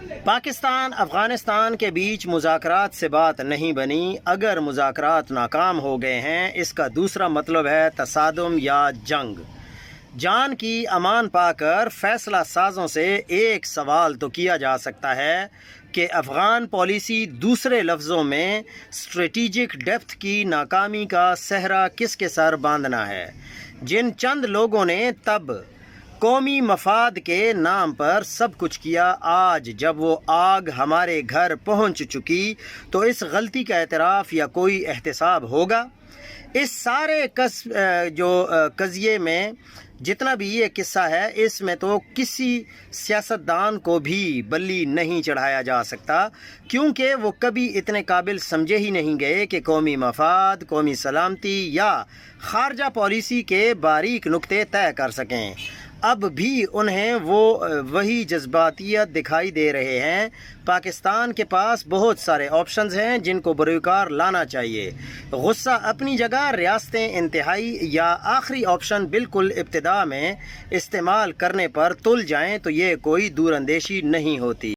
پاکستان افغانستان کے بیچ مذاکرات سے بات نہیں بنی۔ اگر مذاکرات ناکام ہو گئے ہیں، اس کا دوسرا مطلب ہے تصادم یا جنگ۔ جان کی امان پا کر فیصلہ سازوں سے ایک سوال تو کیا جا سکتا ہے کہ افغان پالیسی، دوسرے لفظوں میں اسٹریٹجک ڈیپتھ کی ناکامی کا صحرا کس کے سر باندھنا ہے؟ جن چند لوگوں نے تب قومی مفاد کے نام پر سب کچھ کیا، آج جب وہ آگ ہمارے گھر پہنچ چکی تو اس غلطی کا اعتراف یا کوئی احتساب ہوگا؟ اس سارے قضیے میں جتنا بھی یہ قصہ ہے، اس میں تو کسی سیاستدان کو بھی بلی نہیں چڑھایا جا سکتا، کیونکہ وہ کبھی اتنے قابل سمجھے ہی نہیں گئے کہ قومی مفاد، قومی سلامتی یا خارجہ پالیسی کے باریک نکتے طے کر سکیں۔ اب بھی انہیں وہی جذباتیت دکھائی دے رہے ہیں۔ پاکستان کے پاس بہت سارے آپشنز ہیں جن کو بروکار لانا چاہیے۔ غصہ اپنی جگہ، ریاستیں انتہائی یا آخری آپشن بالکل ابتدا میں استعمال کرنے پر تل جائیں تو یہ کوئی دور اندیشی نہیں ہوتی۔